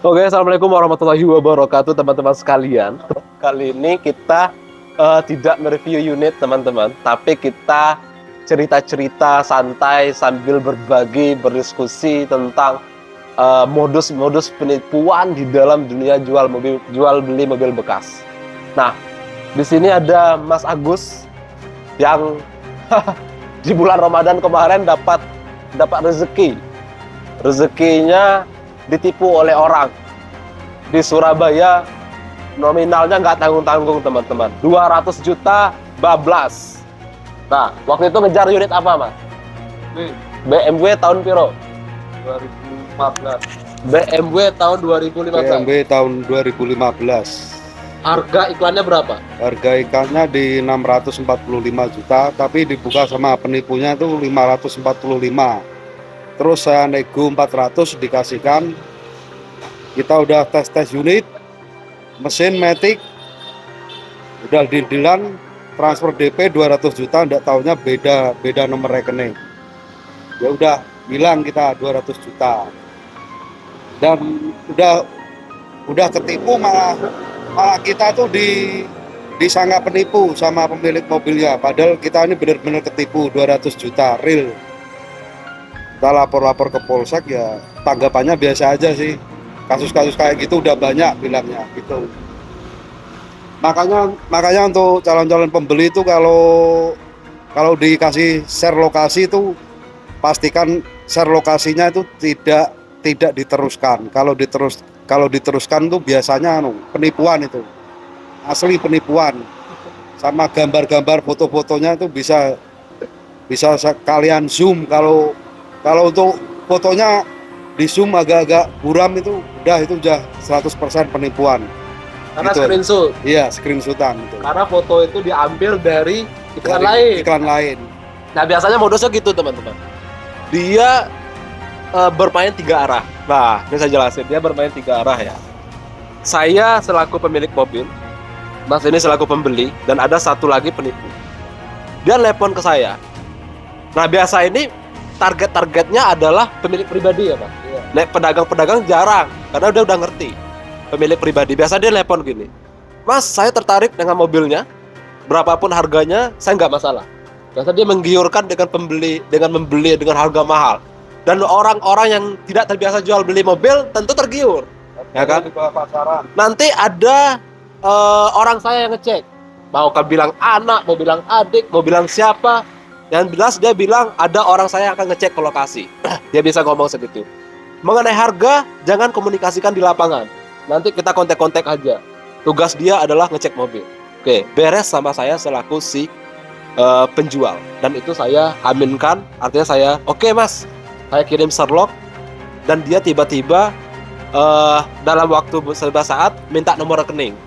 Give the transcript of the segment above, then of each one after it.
Oke, assalamualaikum warahmatullahi wabarakatuh teman-teman sekalian. Kali ini kita tidak mereview unit teman-teman, tapi kita cerita-cerita santai sambil berbagi, berdiskusi tentang modus-modus penipuan di dalam dunia jual beli mobil bekas. Nah, di sini ada Mas Agus yang di bulan Ramadan kemarin dapat rezeki. Rezekinya ditipu oleh orang di Surabaya, nominalnya nggak tanggung-tanggung teman-teman, 200 juta bablas. Nah, waktu itu ngejar unit apa mas? BMW tahun piro? 2015. BMW tahun 2015. BMW tahun 2015. Harga iklannya berapa? Harga ikannya di 645 juta, tapi dibuka sama penipunya itu 545. Terus saya nego 400 dikasihkan. Kita udah tes unit, mesin matic, udah deal-dealan, transfer DP 200 juta, enggak taunya beda nomor rekening. Ya udah bilang kita 200 juta. Dan udah ketipu, malah kita tuh disangka penipu sama pemilik mobilnya. Padahal kita ini benar-benar ketipu 200 juta real. Kita lapor ke polsek, ya tanggapannya biasa aja sih. Kasus-kasus kayak gitu udah banyak bilangnya gitu. Makanya untuk calon-calon pembeli itu kalau dikasih share lokasi itu pastikan share lokasinya itu tidak diteruskan. Kalau diteruskan tuh biasanya penipuan itu. Asli penipuan. Sama gambar-gambar foto-fotonya itu bisa kalian zoom. Kalau untuk fotonya di zoom agak-agak buram itu udah 100% penipuan. Karena gitu. screenshot. Iya, screenshotan itu. Karena foto itu diambil dari iklan lain. Nah, biasanya modusnya gitu teman-teman. Dia bermain 3 arah. Nah, ini saya jelasin. Dia bermain 3 arah ya. Saya selaku pemilik mobil, Mas ini selaku pembeli, dan ada satu lagi penipu. Dia telepon ke saya. Nah, biasa ini targetnya adalah pemilik pribadi ya Pak. Iya. Pedagang-pedagang jarang, karena udah ngerti. Pemilik pribadi, biasa dia telepon gini. Mas, saya tertarik dengan mobilnya, berapapun harganya, saya nggak masalah. Biasa dia menggiurkan dengan membeli dengan harga mahal. Dan orang-orang yang tidak terbiasa jual beli mobil tentu tergiur, ya kan? Di bawah pasaran. Nanti ada orang saya yang ngecek, mau bilang anak, mau bilang adik, mau bilang siapa. Yang jelas dia bilang ada orang saya yang akan ngecek ke lokasi. Dia bisa ngomong segitu. Mengenai harga, jangan komunikasikan di lapangan. Nanti kita kontak-kontak aja. Tugas dia adalah ngecek mobil. Oke, beres sama saya selaku si penjual. Dan itu saya aminkan, artinya saya, oke mas, saya kirim Sherlock. Dan dia tiba-tiba dalam waktu beberapa saat minta nomor rekening.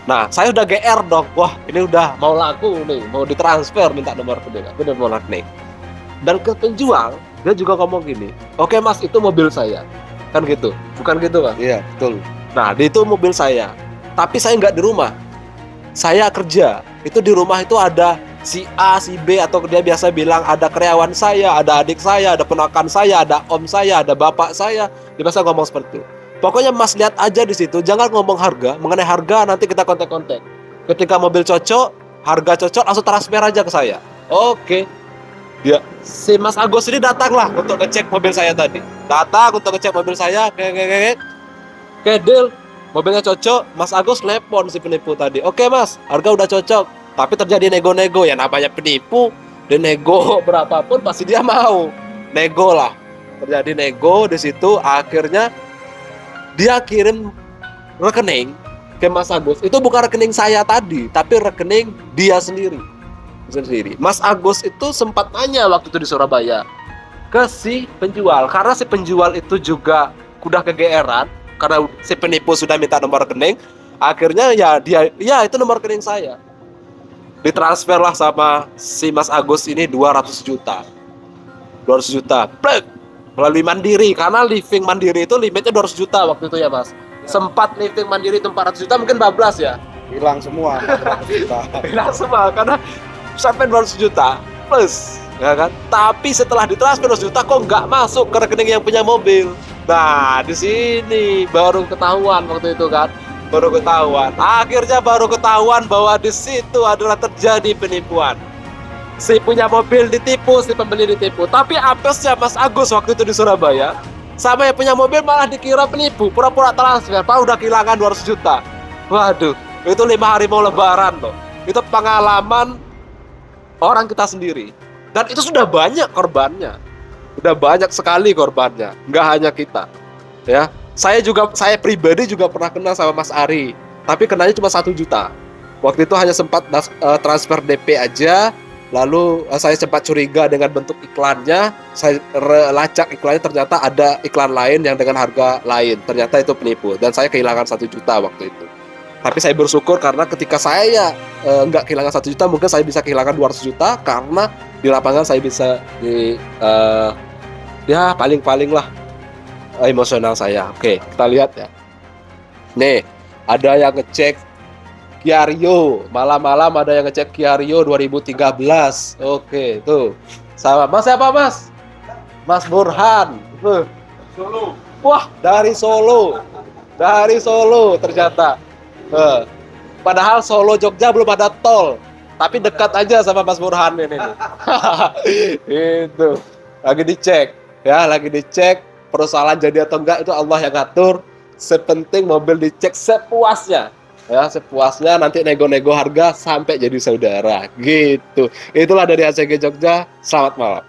Nah, saya udah GR dong. Wah, ini udah mau laku nih, mau ditransfer, minta nomor rekening. Aku udah mau rekening. Dan ke penjual, dia juga ngomong gini, oke mas, itu mobil saya. Kan gitu, bukan gitu kan? Iya, betul. Nah, itu mobil saya. Tapi saya nggak di rumah. Saya kerja. Itu di rumah itu ada si A, si B, atau dia biasa bilang ada karyawan saya, ada adik saya, ada ponakan saya, ada om saya, ada bapak saya. Dia biasa ngomong seperti itu. Pokoknya mas lihat aja di situ, jangan ngomong harga. Mengenai harga nanti kita kontak-kontak. Ketika mobil cocok, harga cocok, langsung transfer aja ke saya. Oke. Ya, si Mas Agus ini datanglah untuk ngecek mobil saya tadi. Datang untuk ngecek mobil saya. Oke, deal. Mobilnya cocok, Mas Agus telepon si penipu tadi. Oke mas, harga udah cocok. Tapi terjadi nego-nego, ya namanya penipu. Dia nego berapapun pasti dia mau. Nego lah. Terjadi nego di situ, akhirnya dia kirim rekening ke Mas Agus. Itu bukan rekening saya tadi, tapi rekening dia sendiri. Mas Agus itu sempat nanya waktu itu di Surabaya ke si penjual. Karena si penjual itu juga udah kegeeran, karena si penipu sudah minta nomor rekening. Akhirnya ya itu nomor rekening saya. Ditransferlah sama si Mas Agus ini 200 juta. 200 juta. Plek! Melalui Mandiri, karena living Mandiri itu limitnya 200 juta waktu itu ya mas. Sempat living Mandiri itu 400 juta, mungkin bablas ya. Hilang semua 400 juta. Hilang semua, karena sampai 200 juta plus, ya kan. Tapi setelah ditransfer 200 juta kok nggak masuk ke rekening yang punya mobil. Nah, di sini baru ketahuan waktu itu kan, baru ketahuan. Akhirnya baru ketahuan bahwa di situ adalah terjadi penipuan. Si punya mobil ditipu, si pembeli ditipu. Tapi apesnya Mas Agus waktu itu di Surabaya, sama yang punya mobil malah dikira penipu, pura-pura transfer, padahal udah kehilangan 200 juta. Waduh, itu 5 hari mau lebaran loh. Itu pengalaman orang kita sendiri. Dan itu sudah banyak korbannya. Udah banyak sekali korbannya, nggak hanya kita. Ya, saya pribadi juga pernah kenal sama Mas Ari, tapi kenanya cuma 1 juta. Waktu itu hanya sempat transfer DP aja, lalu saya sempat curiga dengan bentuk iklannya. Saya lacak iklannya, ternyata ada iklan lain yang dengan harga lain. Ternyata itu penipu, dan saya kehilangan 1 juta waktu itu. Tapi saya bersyukur karena ketika saya nggak kehilangan 1 juta, mungkin saya bisa kehilangan 200 juta karena di lapangan saya bisa ya paling-paling lah emosional saya. Oke, kita lihat ya. Nih, ada yang ngecek Kia Rio. Malam-malam ada yang ngecek Kia Rio 2013. Oke, tuh. Sama Mas siapa, Mas? Mas Burhan. Solo. Wah, dari Solo. Dari Solo ternyata. Padahal Solo Jogja belum ada tol. Tapi dekat aja sama Mas Burhan ini. Itu. Lagi dicek. Ya, lagi dicek perusahaan jadi atau enggak itu Allah yang ngatur. Sepenting mobil dicek sepuasnya. Ya, sepuasnya, nanti nego-nego harga sampai jadi saudara. Gitu. Itulah dari ACG Jogja. Selamat malam.